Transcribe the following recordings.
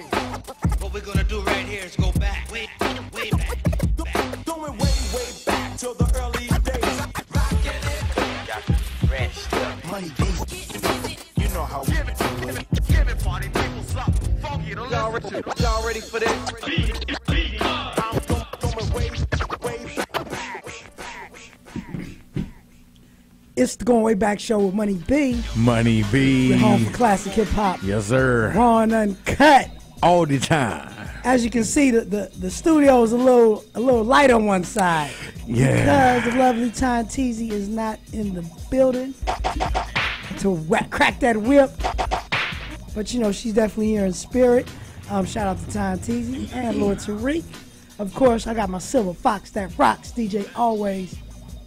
What we're gonna do right here is go back, way back. Going way back to the early days. Rockin' it. Got the red stuff. Money beat. You know how we Give it, party people, something funky to listen to. Y'all ready for this? I'm going way back. It's the Going Way Back show with Money B. Money B. We're home for classic hip hop. Yes, sir. Raw and uncut. All the time. As you can see, the studio is a little light on one side. Yeah. Because the lovely Ty Teezy is not in the building to crack that whip. But you know, she's definitely here in spirit. Shout out to Ty Teezy and Lord Tariq. Of course, I got my silver fox that rocks, DJ Always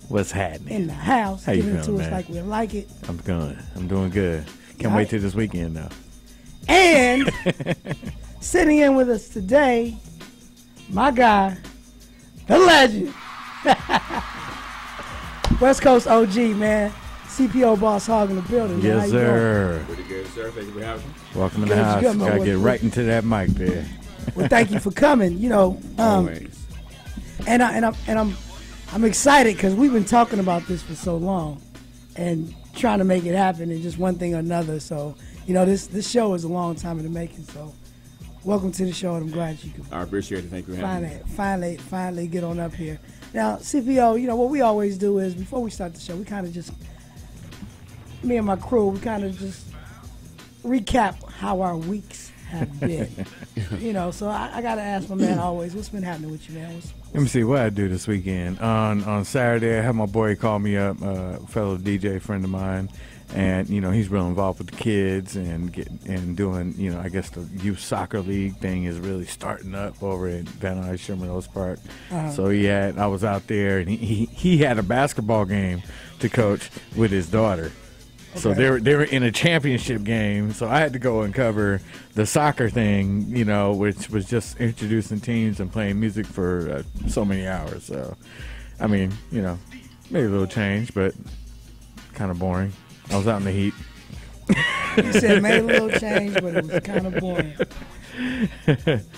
What's happening? in the house. How you Giving it to feeling, us man? like we like it. I'm good. I'm doing good. Can't wait till this weekend, though. And sitting in with us today, my guy, the legend, West Coast OG, man. CPO Boss Hogg in the building. man. How Yes, you doing? sir. Pretty good, sir. Thank you for having me. Welcome in Good, the house. good, man. Gotta What- get right into that mic there. Well, thank you for coming. You know, Always. and I'm excited because we've been talking about this for so long, and trying to make it happen, and just one thing or another. So, you know, this show is a long time in the making. So, welcome to the show, and I'm glad you could I appreciate it. Thank you for having me. finally get on up here. Now, CPO, you know, what we always do is, before we start the show, we kind of just, me and my crew, we kind of just recap how our weeks have been. You know, so I got to ask my man Always, what's been happening with you, man? Let me see what I do this weekend. On Saturday, I had my boy call me up, a fellow DJ friend of mine, and you know he's real involved with the kids and doing, you know, I guess the youth soccer league thing is really starting up over at Van Nuys Sherman Park. So I was out there, and he had a basketball game to coach with his daughter. So Okay. they were in a championship game, so I had to go and cover the soccer thing, you know, which was just introducing teams and playing music for so many hours. So, I mean, you know, maybe a little change, but kind of boring. I was out in the heat. You said made a little change, but it was kind of boring. You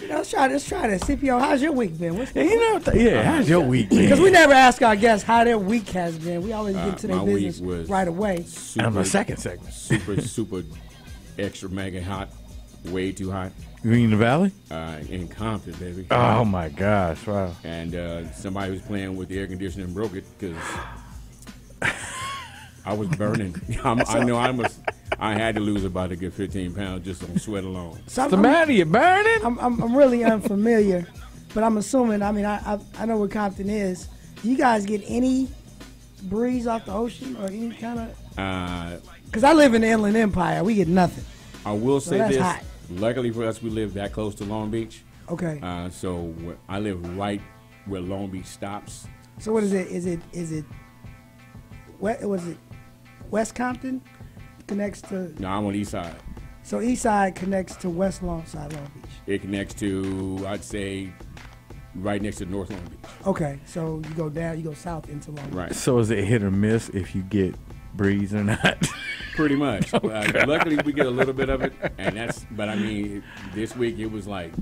know, let's try this. CPO, how's your week been? How's your week been? Because we never ask our guests how their week has been. We always get to their my week business was right away. On the second segment. Super extra mega hot. Way too hot. Green in the Valley? In Compton, baby. Oh, my gosh. Wow. And somebody was playing with the air conditioner and broke it because I was burning. I had to lose about a good 15 pounds just on sweat alone. So What's the matter? You burning? I'm really unfamiliar, but I'm assuming. I mean, I know where Compton is. Do you guys get any breeze off the ocean or any kind of? Because I live in the Inland Empire, we get nothing. I will say that's this. hot. Luckily for us, we live that close to Long Beach. Okay. So I live right where Long Beach stops. So what is it? Is it? Was it West Compton connects to? No, I'm on the east side. So East Side connects to West Long Side Long Beach. It connects to, I'd say, right next to North Long Beach. Okay, so you go down, you go south into Long Beach. Right. So is it hit or miss if you get breeze or not? Pretty much. Luckily, we get a little bit of it, but I mean, this week it was like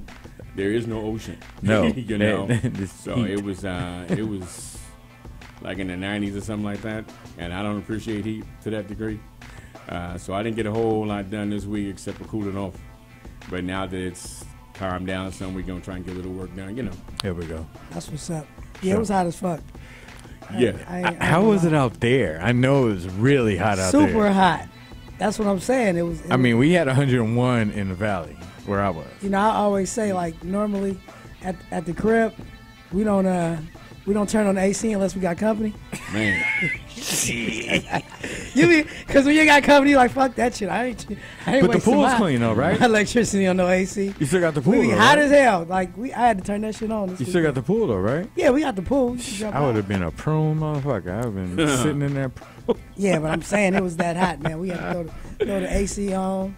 there is no ocean. No, you know. this So heat. it was like in the 90s or something like that, and I don't appreciate heat to that degree. So I didn't get a whole lot done this week except for cooling off. But now that it's calmed down some, we're gonna try and get a little work done. You know. Here we go. That's what's up. Yeah, it was hot as fuck. Yeah. How was it out there? I know it was really hot out there. Super hot. That's what I'm saying. It was. I mean, we had 101 in the valley where I was. You know, I always say, like, normally at the crib, we don't turn on the AC unless we got company. Man. Because when you got company, you're like, fuck that shit. I ain't But the wasting pool's my- clean though, right? my electricity on no AC. You still got the pool We be though, hot right? as hell. Like, I had to turn that shit on. You still got the pool though, right? Yeah, we got the pool. You can jump I would out. have been a prone motherfucker. I would have been sitting in there. Yeah, but I'm saying it was that hot, man. We had to throw the AC on,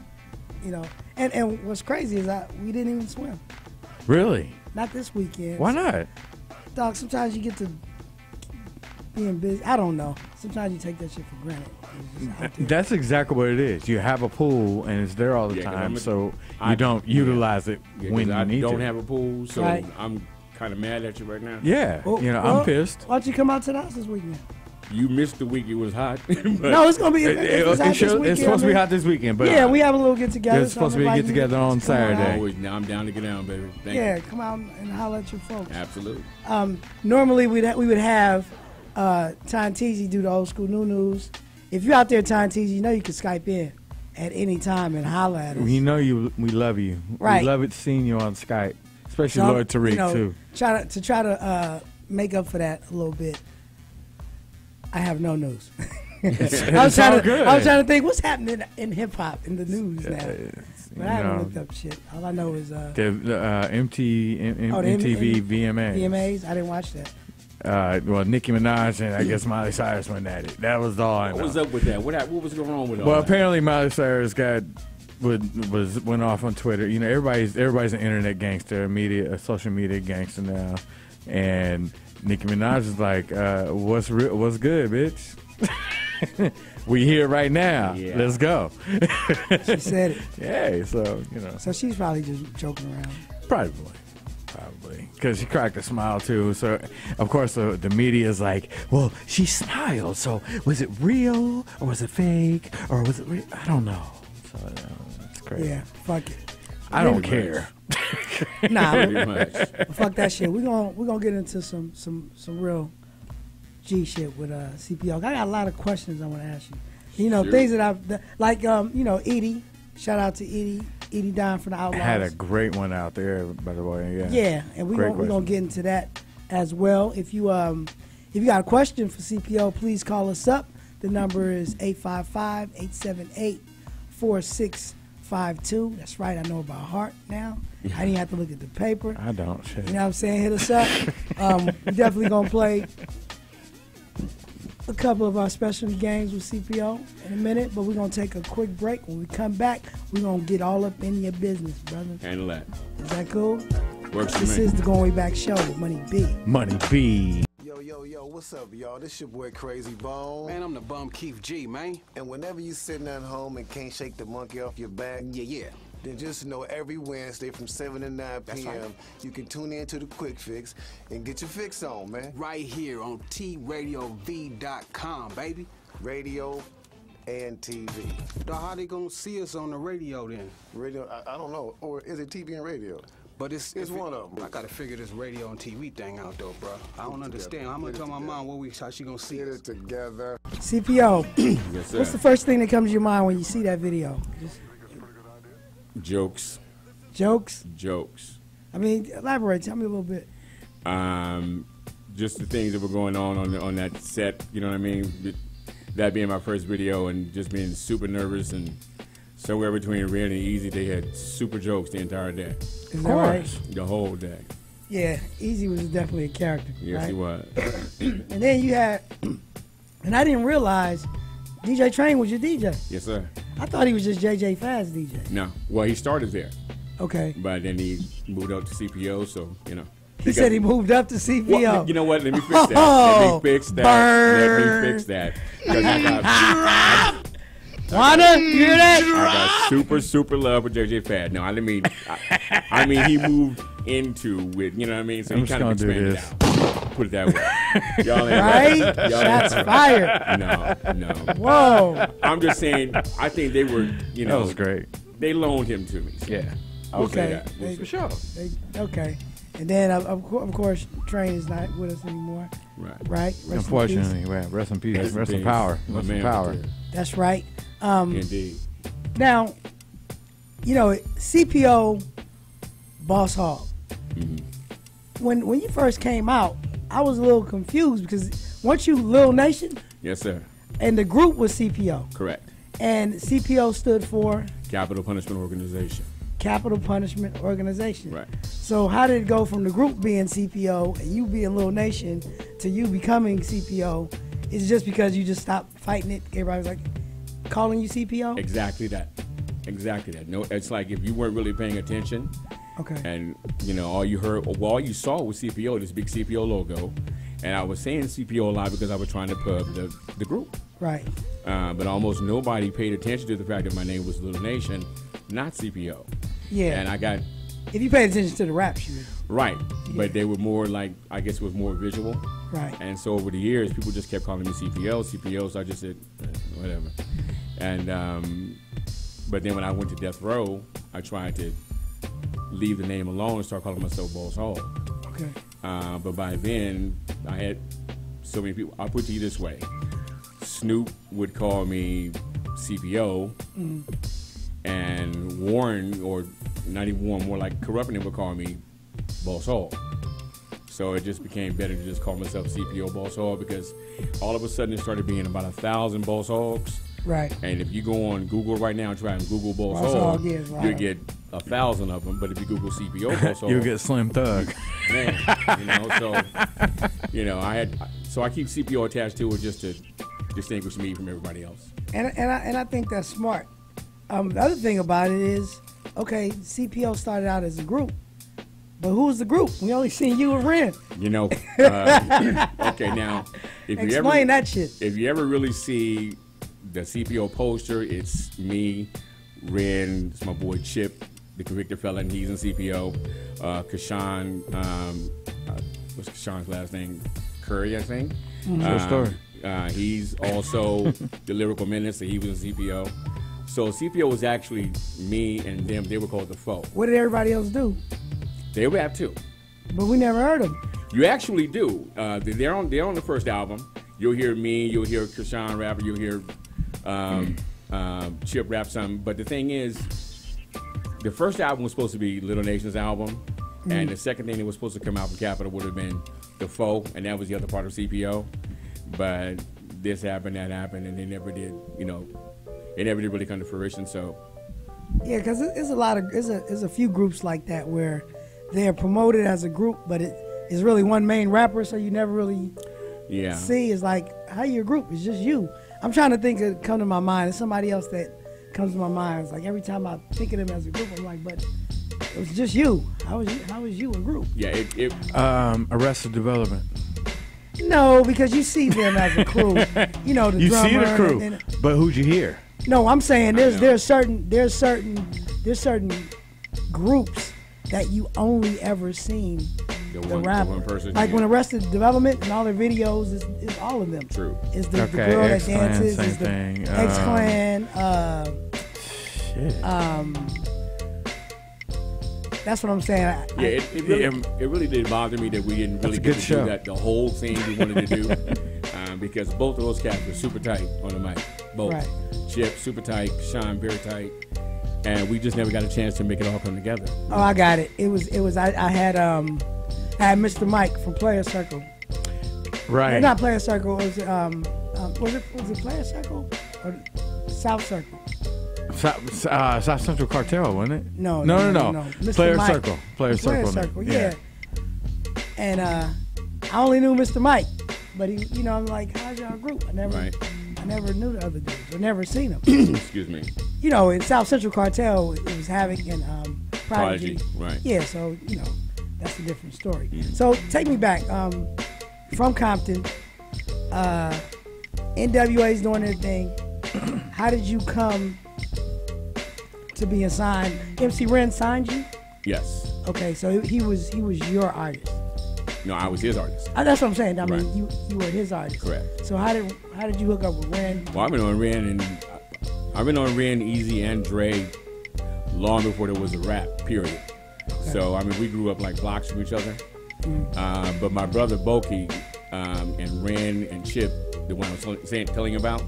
you know. And what's crazy is we didn't even swim. Really? Not this weekend. Why not? Dog, sometimes you get to being busy. I don't know. Sometimes you take that shit for granted. That's exactly what it is. You have a pool and it's there all the time, so you don't utilize it when you need to. I don't have a pool, so Right. I'm kind of mad at you right now. Yeah, Well, I'm pissed. Why don't you come out to the house this weekend? You missed the week it was hot. But No, it's gonna be. It's hot this weekend, It's supposed to be man. hot this weekend, but Yeah, we have a little get together. It's supposed to be a get together on Saturday. now I'm down to get down, baby. Thank Yeah, you. come out and holler at your folks. Absolutely. Normally we would have Ty Teasy do the old school new news. If you're out there, Ty Teasy, you know you can Skype in at any time and holler at us. we know you. We love you. Right. We love it seeing you on Skype, especially So, Lord Tariq too. Try to make up for that a little bit. I have no news. I was trying to think what's happening in hip hop in the news now. But I haven't looked up shit. All I know is the the MTV VMAs. VMAs. I didn't watch that. Well, Nicki Minaj and I guess Miley Cyrus went at it. That was all I know. What was up with that? What was going on with all Well, that? apparently Miley Cyrus went off on Twitter. You know, everybody's an internet gangster, a social media gangster now, and Nicki Minaj is like, "What's good, bitch? We here right now. Yeah. Let's go." She said it. Yeah, so you know, So she's probably just joking around. probably, because she cracked a smile too. So of course the media is like, "Well, she smiled. So was it real or was it fake or was it? I don't know." So it's crazy. Yeah, fuck it. I don't care. Nah, Pretty much. fuck that shit. We're gonna get into some real G shit with CPO. I got a lot of questions I want to ask you. You know, Sure. things that I've like Edie. Shout out to Edie Don from the Outlaws. I had a great one out there, by the way. Yeah. Yeah, and we're Great gonna question. get into that as well. If you got a question for CPO, please call us up. The number is 855-878-4652. That's right, I know about heart now. I didn't have to look at the paper. I don't. Shit. You know what I'm saying? Hit us up. We're definitely going to play a couple of our specialty games with CPO in a minute, but we're going to take a quick break. When we come back, we're going to get all up in your business, brother. Handle that. Is that cool? Works for This me. is the Going Way Back Show with Money B. Money B. Yo, what's up, y'all? This your boy Crazy Bone. Man, I'm the bum Keith G, man. And whenever you sitting at home and can't shake the monkey off your back, Yeah. then just know every Wednesday from 7 to 9 That's p.m. right. you can tune in to the Quick Fix and get your fix on, man. Right here on TRadioV.com, baby. Radio and TV. Dawg, how they gonna see us on the radio then? Radio, I don't know. Or is it TV and radio? But it's one of 'em. I gotta figure this radio and TV thing out though, bro. I don't understand. I'm gonna tell my mom how she gonna see Get us. it together. CPO, Yes, sir. what's the first thing that comes to your mind when you see that video? Just Jokes. jokes? Jokes. I mean, elaborate. Tell me a little bit. Just the things that were going on that set, you know what I mean? That being my first video and just being super nervous, and somewhere between Ren and Eazy, they had super jokes the entire day. Is that right? The whole day. Yeah, Eazy was definitely a character. Yes, right? he was. And then you had, and I didn't realize DJ Train was your DJ. Yes, sir. I thought he was just JJ Faz DJ. No. Well, he started there, Okay. but then he moved up to CPO, so, you know. He said he moved up to CPO. Well, you know what? Let me fix that. Oh, Let me fix that. burn. Let me fix that. 'Cause Wanda, you hear that? I got super love with JJ Fad. No, I mean, he moved into with, you know what I mean? So I'm he just kind of gonna do expanded out. Put it that way. Y'all ain't Right? y'all Shots ain't- fired. No. Whoa. I'm just saying, I think they were, you know. That was great. They loaned him to me. Yeah. We'll say Okay. that. We'll For say- sure. Okay. And then, of course, Train is not with us anymore. Right. Right? Rest in peace. Unfortunately, well, rest in peace. Rest in peace. power. My Rest in man power. right there. That's right. Indeed. Now, you know, CPO Boss Hogg. When you first came out, I was a little confused because weren't you Lil Nation? Yes, sir. And the group was CPO. Correct. And CPO stood for Capital Punishment Organization. Capital Punishment Organization. Right. So how did it go from the group being CPO and you being Lil Nation to you becoming CPO? Is it just because you just stopped fighting it? Everybody was like calling you CPO? Exactly that. No, it's like if you weren't really paying attention, Okay. and you know all you heard, well, all you saw was CPO, this big CPO logo, And I was saying CPO a lot because I was trying to pub the group. Right. But almost nobody paid attention to the fact that my name was Little Nation, not CPO. Yeah. And I got... If you paid attention to the rap shit. Right. Yeah. But they were more like, I guess it was more visual. Right. And so over the years, people just kept calling me CPO, so I just said, whatever. And, but then when I went to Death Row, I tried to leave the name alone and start calling myself Boss Hogg. Okay. But by then, I had so many people. I'll put it to you this way. Snoop would call me CPO, and Warren, or not even Warren, more like Corrupting him, would call me Boss Hogg. So it just became better to just call myself CPO Boss Hogg, because all of a sudden it started being about 1,000 Boss Hoggs. Right. And if you go on Google right now and try and Google Boss Hogg, Hogg, you get 1,000 of them. But if you Google CPO Boss Hogg, you'll get Slim Thug. Man, so I keep CPO attached to it just to distinguish me from everybody else. And I think that's smart. The other thing about it is, okay, CPO started out as a group, but who's the group? We only seen you and Ren. Okay, now if explain that shit. If you ever really see the CPO poster, it's me, Ren, it's my boy Chip, the convicted felon. He's in CPO. Kashawn, what's Kashawn's last name? Curry, I think. True story. He's also the lyrical menace, so he was in CPO. So CPO was actually me and them. They were called the Foe. What did everybody else do? They rap too. But we never heard them. You actually do. They're on the first album. You'll hear me. You'll hear Kashawn rap. You'll hear Chip rap something. But the thing is, the first album was supposed to be Little Nation's album, and the second thing that was supposed to come out from Capitol would have been The Foe, and that was the other part of CPO. But this happened, that happened, and they never did. It never did really come to fruition. So yeah, because it's a few groups like that where they're promoted as a group, but it is really one main rapper, so you never really see. It's like, how you a group? It's just you. I'm trying to think of come to my mind. It's somebody else that comes to my mind. It's like every time I think of them as a group, I'm like, but it was just you. How was you a group? Yeah, Arrested Development. No, because you see them as a crew. The You drummer see the crew, but who'd you hear? No, I'm saying there's certain groups that you only ever seen the rapper. one person, like when Arrested Development and all their videos is all of them. True. Is the girl that dances, same is the thing. X-Clan. Shit. That's what I'm saying. It really did bother me that we didn't really get to do that, the whole thing we wanted to do, because both of those cats were super tight on the mic. Both. Right. Chip, super tight. Sean, very tight. And we just never got a chance to make it all come together. Oh, I got it. It was. I had Mr. Mike from Player Circle. Right. Not Player Circle. Was it Player Circle or South Circle? South Central Cartel, wasn't it? No. Mr. Player Mike. Circle. Player Circle. Yeah. And I only knew Mr. Mike, but he, I'm like, how's y'all group? I never knew the other dudes. I never seen them. Excuse me. In South Central Cartel, it was Havoc and Prodigy. Right. Yeah, so that's a different story. So take me back. From Compton, N.W.A.'s doing their thing. How did you come to being signed? Mc Ren signed you? Yes. Okay, so he was your artist. No, I was his artist. That's what I'm saying. I mean, you were his artist. Correct. So how did you hook up with Ren? Well, I've been on Ren, Eazy, and Dre long before there was a rap. Period. Okay. So we grew up like blocks from each other. But my brother Boki and Ren and Chip, the one I was telling you about,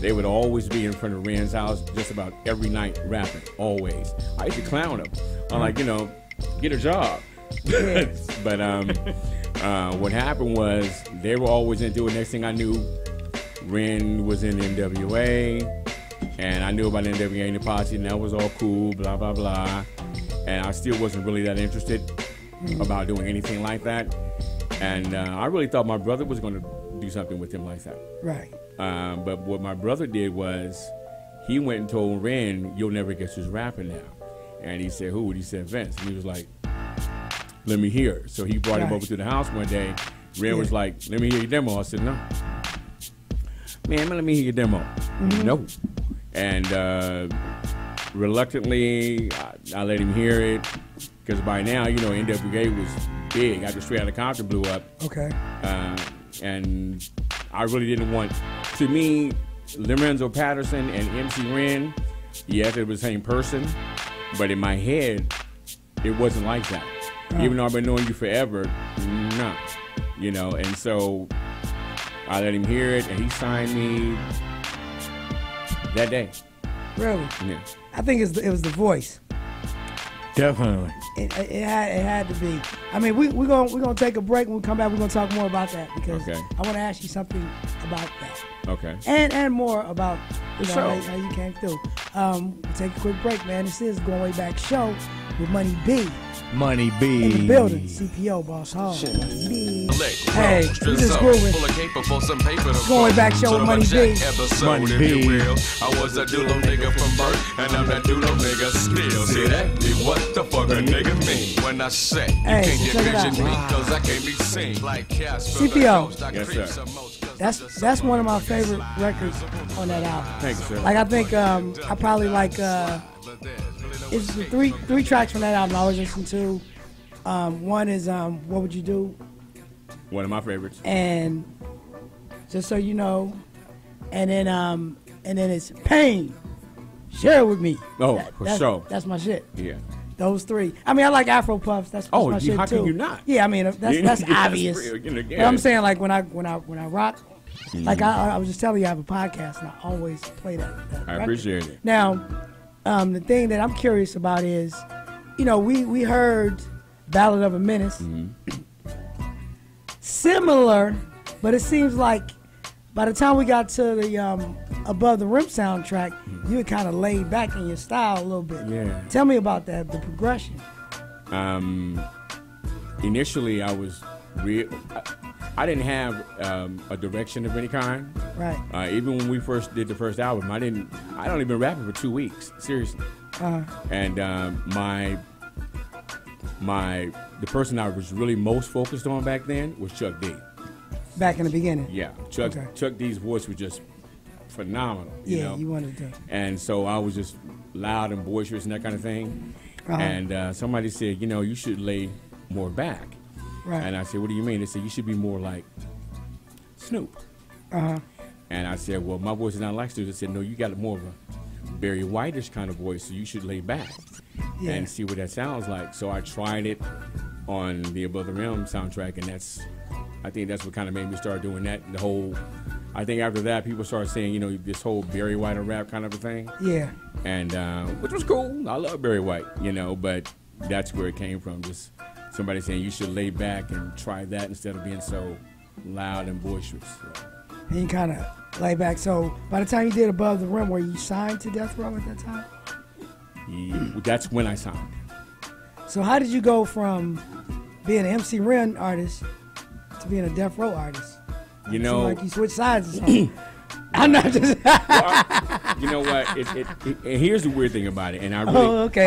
they would always be in front of Ren's house just about every night rapping. Always. I used to clown them. I'm like, get a job. But what happened was they were always into it. Next thing I knew, Ren was in N.W.A, and I knew about N.W.A and the posse, and that was all cool, blah, blah, blah. And I still wasn't really that interested about doing anything like that. And I really thought my brother was going to do something with him like that. Right. But what my brother did was he went and told Ren, you'll never guess who's rapping now. And he said, who? And he said, Vince. And he was like, let me hear. So he brought him over to the house one day, Ren was like, let me hear your demo. I said, no. Man, let me hear your demo. No. And reluctantly, I let him hear it. Because by now, N.W.A was big. After Straight Outta Compton blew up. Okay. And I really didn't want, to me, Lorenzo Patterson and MC Ren, yes, it was the same person. But in my head, it wasn't like that. Even though I've been knowing you forever, no. And so I let him hear it, and he signed me that day. Really? Yeah. I think it was the voice. Definitely. It had to be. I mean, we're gonna take a break. When we come back, we're gonna talk more about that because I want to ask you something about that. Okay. And more about Sure. how you came through. We'll take a quick break, man. This is Going Way Back Show with Money B. Money B. In the building. CPO Boss Hogg. Hey, we just grooving. Going Back Show with Money B. Money B. I was a doodle nigga from birth, and I'm that doodle nigga still. See that? What the fuck a nigga mean when I say you can't get vision me, cause I can't be seen like CPO. Yes, sir. That's one of my favorite records on that album. Thank you, sir. Like I think I probably like it's the three tracks from that album I always listen to. One is What Would You Do? One of my favorites. And Just So You Know. And then it's Pain. Share It With Me. Oh, for sure. That's my shit. Yeah. Those three. I mean, I like Afro Puffs. That's my shit how too. can you not? Yeah, I mean that's obvious. Real, But I'm saying like when I rock, like I was just telling you I have a podcast and I always play that I record. appreciate it. Now, the thing that I'm curious about is, we heard Ballad of a Menace, similar, but it seems like by the time we got to the Above the Rim soundtrack, you were kind of laid back in your style a little bit. Yeah. Tell me about that, the progression. Initially, I was I didn't have a direction of any kind. Right. Even when we first did the first album, I don't even rap it for 2 weeks, seriously. And the person I was really most focused on back then was Chuck D. Back in the beginning. Yeah, Chuck D's voice was just phenomenal. You wanted to. And so I was just loud and boisterous and that kind of thing. And somebody said, you should lay more back. Right. And I said, what do you mean? They said, you should be more like Snoop. And I said, well, my voice is not like Snoop. They said, no, you got more of a Barry Whitish kind of voice, so you should lay back and see what that sounds like. So I tried it on the Above the Rim soundtrack, and I think that's what kind of made me start doing that. I think after that, people started saying, this whole Barry White rap kind of a thing. Yeah. And which was cool. I love Barry White, but that's where it came from. Just somebody saying you should lay back and try that instead of being so loud and boisterous. So. And you kind of lay back. So by the time you did Above the Rim, were you signed to Death Row at that time? Yeah, that's when I signed. So how did you go from being an MC Ren artist to being a Death Row artist? It seemed like you switched sides or something. I'm not just. You know what? Here's the weird thing about it, and I really. Oh, okay.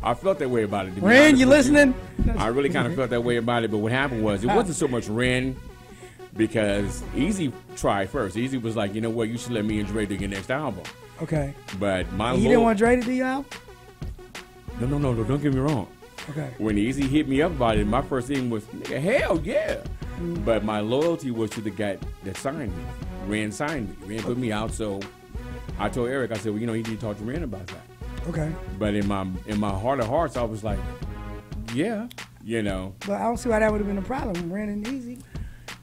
I felt that way about it. Ren, you listening? I really kind of felt that way about it, but what happened was it wasn't so much Ren, because Eazy tried first. Eazy was like, you know what? You should let me and Dre do your next album. Okay. But you didn't want Dre to do your album? No. Don't get me wrong. Okay. When Eazy hit me up about it, my first thing was, nigga, hell yeah. But my loyalty was to the guy that signed me. Ren signed me. Ren put me out, so I told Eric, I said, well, you need to talk to Ren about that. Okay. But in my heart of hearts, I was like, yeah, But I don't see why that would have been a problem. Ren and Eazy.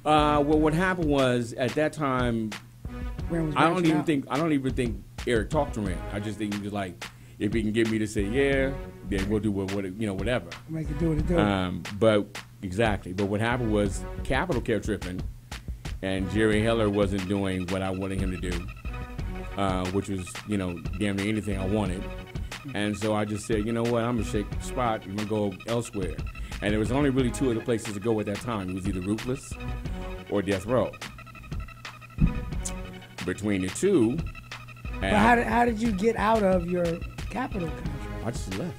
Well, what happened was at that time, Ren was I don't even think Eric talked to Ren. I just think he was like, if he can get me to say yeah, then we'll do whatever. Make it do what it do. But exactly. But what happened was Capitol kept tripping, and Jerry Heller wasn't doing what I wanted him to do, which was damn near anything I wanted. And so I just said, you know what, I'm gonna shake the spot. I'm gonna go elsewhere. And there was only really two other places to go at that time. It was either Ruthless or Death Row. Between the two. But how did you get out of your Capitol contract? I just left.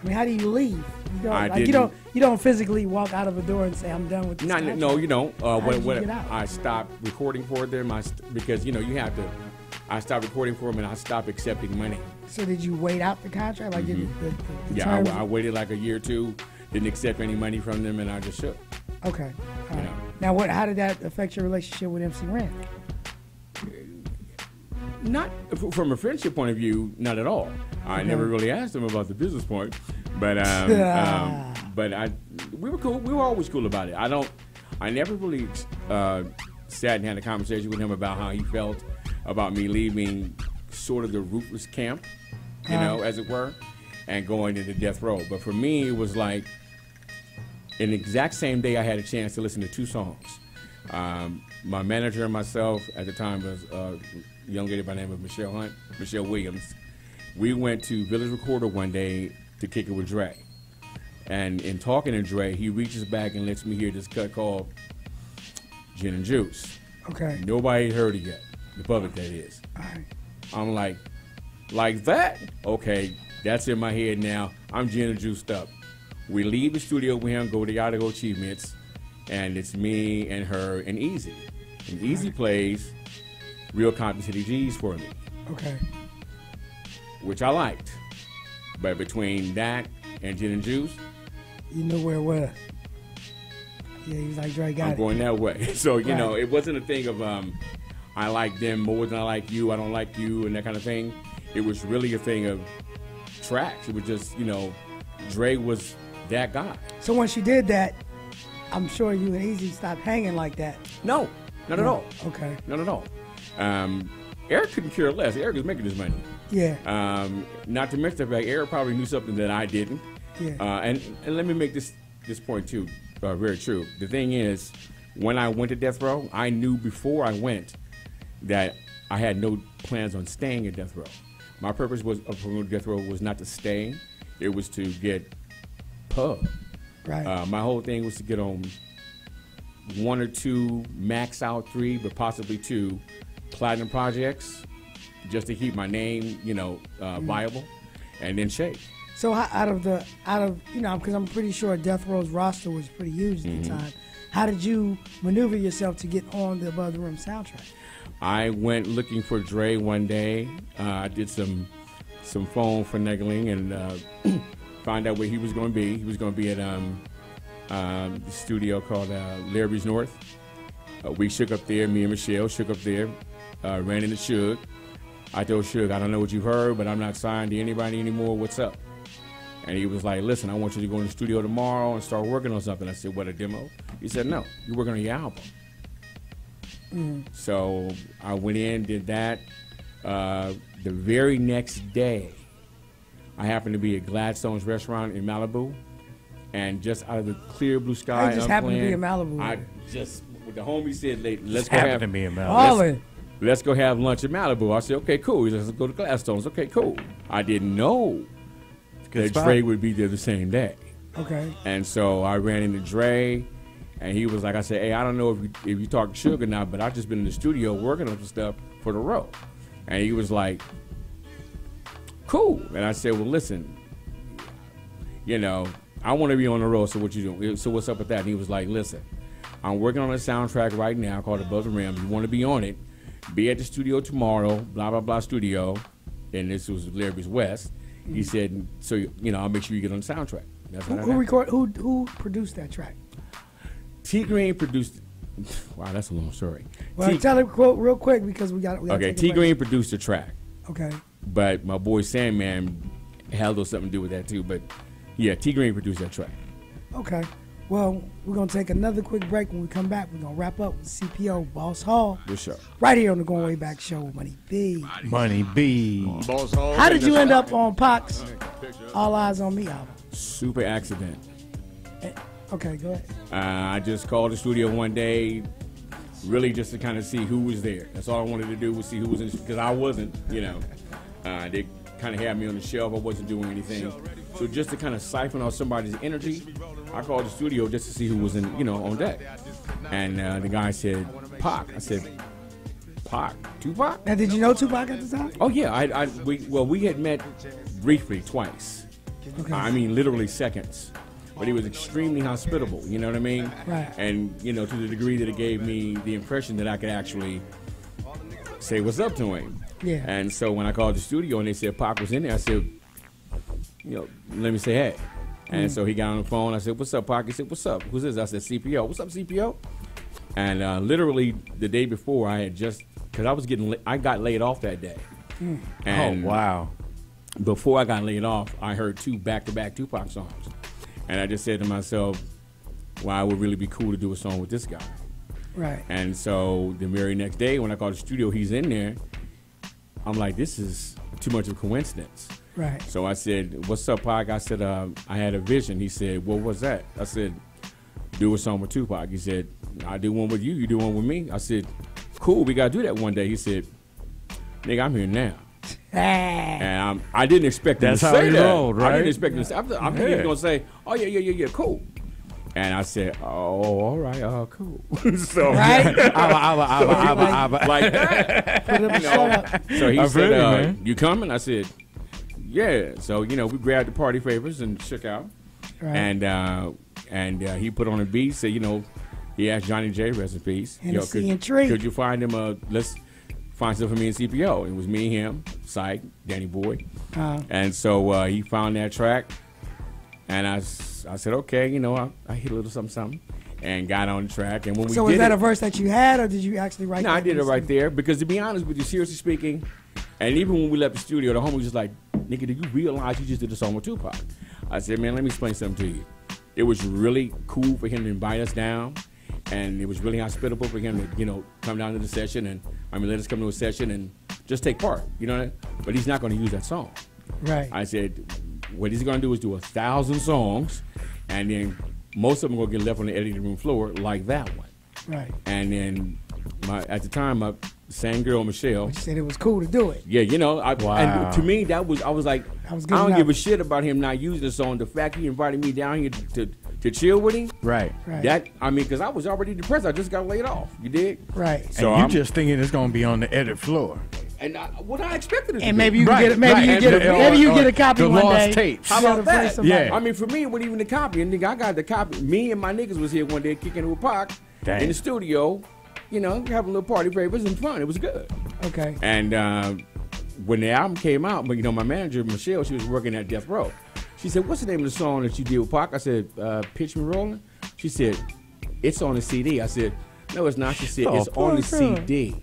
I mean, how do you leave? You don't, I like, didn't. you don't physically walk out of a door and say, I'm done with this contract. No, you don't. did you get out? I stopped recording for them, because you have to. I stopped recording for them, and I stopped accepting money. So did you wait out the contract? Like, did the Yeah, terms? I waited like a year or two, didn't accept any money from them, and I just shook. Okay. All right. know. Now, how did that affect your relationship with MC Ren? Not from a friendship point of view, not at all. I never really asked him about the business point, but we were cool. We were always cool about it. I never really sat and had a conversation with him about how he felt about me leaving sort of the ruthless camp, as it were, and going into death row. But for me, it was like in the exact same day I had a chance to listen to 2 songs. My manager and myself at the time was a young lady by the name of Michelle Williams. We went to Village Recorder one day to kick it with Dre. And in talking to Dre, he reaches back and lets me hear this cut called Gin and Juice. Okay. Nobody had heard it yet. The public, that is. All right. I'm like that? Okay, that's in my head now. I'm gin and juiced up. We leave the studio with him, go to Yadigo Achievements, and it's me and her and Eazy. And Eazy plays Real Compton City G's for me. Okay. Which I liked. But between that and gin and juice, You knew where it was. Yeah, he was like, Dre got I'm it. going that way. So, Right. it wasn't a thing of I like them more than I like you, I don't like you, and that kind of thing. It was really a thing of tracks. It was just, Dre was that guy. So once you did that, I'm sure you and Eazy stopped hanging like that. No, not at all. Okay. Not at all. Eric couldn't care less. Eric was making his money. Yeah. Not to mention the fact Eric probably knew something that I didn't. Yeah. And let me make this point too, very true. The thing is, when I went to Death Row, I knew before I went that I had no plans on staying at Death Row. My purpose of going to Death Row was not to stay; it was to get pub. Right. My whole thing was to get on 1 or 2, max out 3, but possibly 2 platinum projects, just to keep my name, viable, and then shake. So out of because I'm pretty sure Death Row's roster was pretty huge at the time. How did you maneuver yourself to get on the Above the Rim soundtrack? I went looking for Dre one day. I did some phone finagling and found out where he was going to be. He was going to be at the studio called Larry's North. We shook up there. Me and Michelle shook up there. Ran into Suge. I told Suge, I don't know what you've heard, but I'm not signed to anybody anymore. What's up? And he was like, listen, I want you to go in the studio tomorrow and start working on something. I said, what, a demo? He said, no, you're working on your album. So I went in, did that. The very next day, I happened to be at Gladstone's restaurant in Malibu. And just out of the clear blue sky, I just happened to be in Malibu. The homie said, let's go Happened have to be in Malibu. let's go have lunch in Malibu. I said, okay, cool. He said, let's go to Gladstone's. Okay, cool. I didn't know that spot. Dre would be there the same day. Okay. And so I ran into Dre, and he was like, I said, hey, I don't know if you talk to Suge or not, but I've just been in the studio working on some stuff for the road. And he was like, cool. And I said, well, listen, I want to be on the road, so what you doing? So what's up with that? And he was like, listen, I'm working on a soundtrack right now called Above the Rim. You want to be on it, be at the studio tomorrow, blah, blah, blah studio. And this was Larry's West. He said, so, I'll make sure you get on the soundtrack. That's Who produced that track? T Green produced it. Wow, that's a long story. Well, tell it quote real quick because we got. Okay, T Green produced the track. Okay. But my boy Sandman had a little something to do with that too. But yeah, T Green produced that track. Okay. Well, we're going to take another quick break. When we come back, we're going to wrap up with CPO Boss Hogg. Good show. Right here on the Going Way Back show with Money B. Money B. How did you end up on Pac's All Eyes on Me album? Super accident. Okay, go ahead. I just called the studio one day, really just to kind of see who was there. That's all I wanted to do was see who was in, because I wasn't, they kind of had me on the shelf. I wasn't doing anything. So just to kind of siphon off somebody's energy, I called the studio just to see who was in, on deck. And the guy said, Pac. I said, Pac? Tupac? Now, did you know Tupac at the time? Oh, yeah. We had met briefly twice. Okay. I mean, literally seconds. But he was extremely hospitable, you know what I mean? Right. And, you know, to the degree that it gave me the impression that I could actually say what's up to him. Yeah. And so when I called the studio and they said Pac was in there, I said, you know, let me say hey. And so he got on the phone. I said, what's up, Pac? He said, what's up? Who's this? I said, CPO. What's up, CPO? And literally the day before, I had just, because I got laid off that day. And oh, wow. Before I got laid off, I heard 2 back-to-back Tupac songs. And I just said to myself, well, it would really be cool to do a song with this guy. Right. And so the very next day when I called the studio, he's in there. I'm like, this is too much of a coincidence. Right. So I said, what's up, Pac? I said, I had a vision. He said, well, what's that? I said, do a song with Tupac. He said, I do one with you. You do one with me. I said, cool, we got to do that one day. He said, nigga, I'm here now. And I didn't expect him to say that. Rolled, right? I didn't expect him to say. I'm thinking he was going to say, oh, yeah, cool. And I said, oh, all right, cool. So, right? Like that. So he said, you coming? I said, yeah. So, you know, we grabbed the party favors and shook out. Right. And he put on a beat, said, you know, he asked Johnny J, rest in peace. Could you find him let's find something for me and CPO. It was me, him, Syke, Danny Boy. And so he found that track. And I said, okay, you know, I hit a little something, and got on the track. And when we so was that a verse that you had, or did you actually write? No, I did it right there. Because to be honest with you, seriously speaking, and even when we left the studio, the homie was just like, nigga, do you realize you just did a song with Tupac? I said, man, let me explain something to you. It was really cool for him to invite us down, and it was really hospitable for him to, you know, come down to the session and, let us come to a session and just take part, you know? But he's not going to use that song. Right. I said, what he's going to do is do 1,000 songs, and then most of them are going to get left on the editing room floor like that one. Right. And then at the time, my same girl, Michelle. She said it was cool to do it. Yeah, you know. Wow. And to me, I was like, I don't give a shit about him not using the song. The fact he invited me down here to chill with him. Right. That, because I was already depressed. I just got laid off. You dig? Right. So and you just thinking it's going to be on the edit floor. And what I expected it to and be. maybe you get a copy the one lost day. Tapes. How about that? Yeah. For me, it wasn't even the copy. And nigga, I got the copy. Me and my niggas was here one day kicking it with Pac in the studio. You know, having a little party favors and fun. It was good. Okay. And when the album came out, but you know, my manager Michelle, she was working at Death Row. She said, "What's the name of the song that you did with Pac?" I said, "Pitch Me Rolling." She said, "It's on the CD." I said, "No, it's not." She said, "It's on the CD."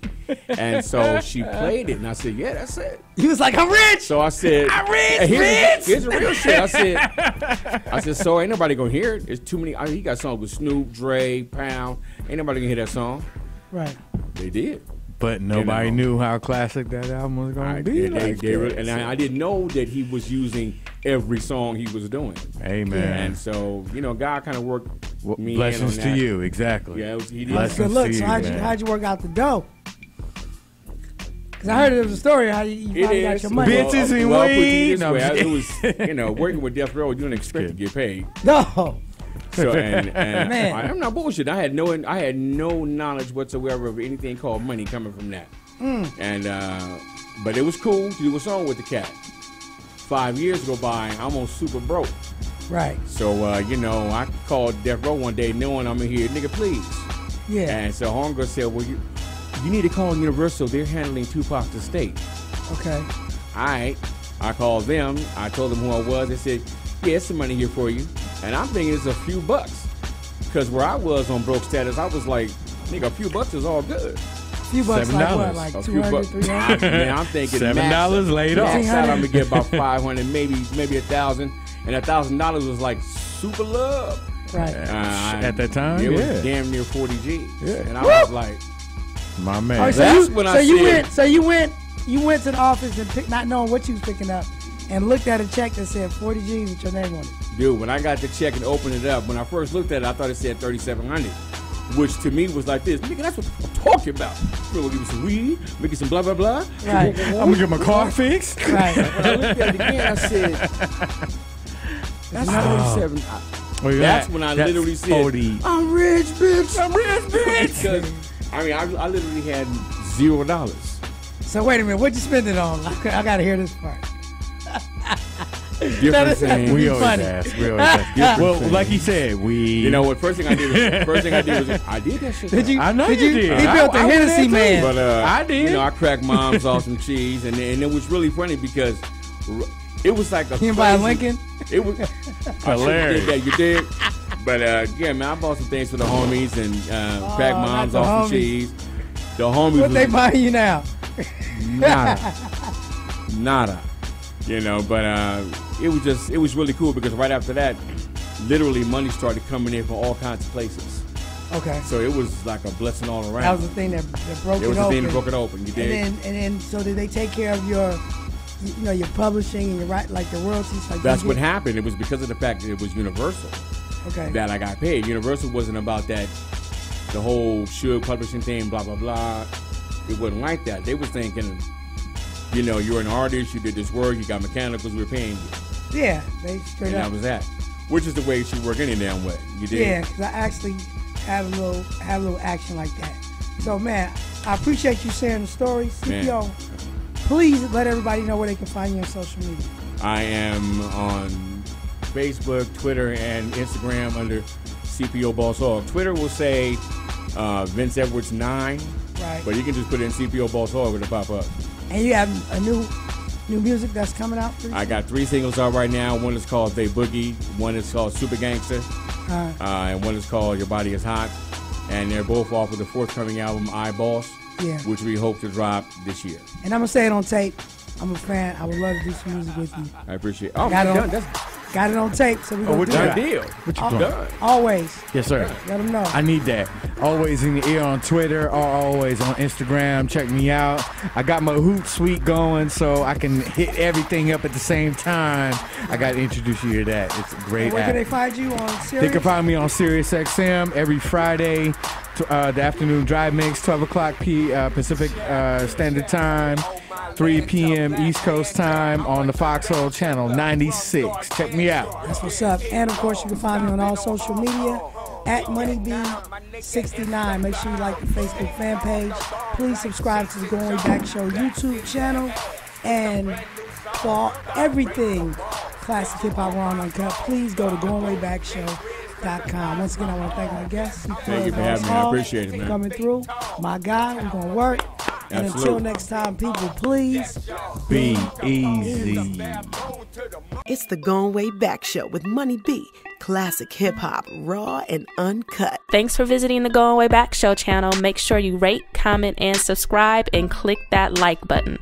And so she played it, and I said, "Yeah, that's it." He was like, "I'm rich." So I said, "I'm rich, bitch." Here's the real shit. I said, "So ain't nobody gonna hear it. It's too many." He got songs with Snoop, Dre, Pound. Ain't nobody gonna hear that song. Right. They did. But nobody knew how classic that album was going to be. I didn't know that he was using every song he was doing. Amen. And so, you know, God kind of worked me blessings in on that. to you, exactly. Yeah, he did. That's good look. So how'd you work out the dough? Because I heard it was a story how you finally got your money. Bitches and weed. It was, you know, working with Death Row, you didn't expect to get paid. No. So and I'm not bullshit. I had no knowledge whatsoever of anything called money coming from that. And but it was cool to do a song with the cat. 5 years go by, I'm almost super broke. Right. So you know, I called Death Row one day, knowing I'm in here, nigga, please. Yeah. And so homegirl said, well, you need to call Universal. They're handling Tupac's estate. Okay. All right. I called them. I told them who I was. They said, yeah, it's some money here for you. And I'm thinking it's a few bucks. Because where I was on broke status, I was like, nigga, a few bucks is all good. A few bucks like what? Like a $200, $300? Man, I'm thinking $7 laid off. Max out, I'm going to get about $500, maybe $1,000. And $1,000 was like super love. Right. At that time, it was damn near 40 G. Yeah. And I was like, my man. Right, so you went to the office and picked, not knowing what you was picking up, and looked at a check that said 40 G's with your name on it. Dude, when I got the check and opened it up, when I first looked at it, I thought it said $3,700, which to me was like this. Nigga, that's what I'm talking about. We're gonna give you some weed, make you some blah blah blah. Right. I'm gonna get my car fixed. Right. When I looked at it again, I said, that's 37. That's when I literally said, 40. I'm rich, bitch. I'm rich, bitch. Because I literally had $0. So wait a minute, what'd you spend it on? I gotta hear this part. Different things. We always ask. Well, like he said, You know what? First thing I did was I did that shit. Did you? I know did you did. He built the I went Hennessy there too. man. But I did. You know, I cracked mom's off some cheese, and it was really funny because it was like a. You buy a Lincoln? It was Hilarious. Yeah, you did. But yeah, man, I bought some things for the homies and cracked mom's not the off some homies. cheese. The homies. What they buying you now? Nada. You know, but it was really cool because right after that, literally money started coming in from all kinds of places. Okay. So it was like a blessing all around. That was the thing that broke it open. It was the thing that broke it open. You did. And then, so did they take care of your, you know, your publishing and your like the royalties? Like That's what happened. It was because of the fact that it was Universal that I got paid. Universal wasn't about that, the whole Suge publishing thing, blah, blah, blah. It wasn't like that. They was thinking, you know, you're an artist, you did this work, you got mechanicals, we're paying you. Yeah, they straight and up. that was that. Which is the way it should work any damn way. You did. Yeah, because I actually had a little action like that. So, man, I appreciate you sharing the story. CPO, please let everybody know where they can find you on social media. I am on Facebook, Twitter, and Instagram under CPO Boss Hogg. Twitter will say Vince Edwards 9, right? But you can just put in CPO Boss Hogg, it'll pop up. And you have a new music that's coming out? I got 3 singles out right now. One is called They Boogie, one is called Super Gangster, and one is called Your Body Is Hot. And they're both off of the forthcoming album, I Boss, which we hope to drop this year. And I'm going to say it on tape. I'm a fan. I would love to do some music with you. I appreciate it. Oh, got it on tape, so we're going to do done that. deal. What you doing? Always. Yes, sir. Let them know. I need that. Always in the ear on Twitter or always on Instagram. Check me out. I got my Hootsuite going so I can hit everything up at the same time. I got to introduce you to that. It's a great app. Where can they find you on Sirius? They can find me on Sirius XM every Friday, the afternoon drive mix, 12 o'clock Pacific Standard Time, 3 p.m. East Coast time on the Foxhole Channel 96. Check me out. That's what's up. And, of course, you can find me on all social media at MoneyB69. Make sure you like the Facebook fan page. Please subscribe to the Goin Back Show YouTube channel. And for everything classic hip-hop raw and uncut, please go to goinwaybackshow.com. Once again, I want to thank my guests. Thank you for having me. I appreciate it, man. Coming through. My guy, we're going to work. And until next time, people, please be easy. It's the Goin Way Back Show with Money B. Classic hip-hop, raw and uncut. Thanks for visiting the Goin Way Back Show channel. Make sure you rate, comment, and subscribe, and click that like button.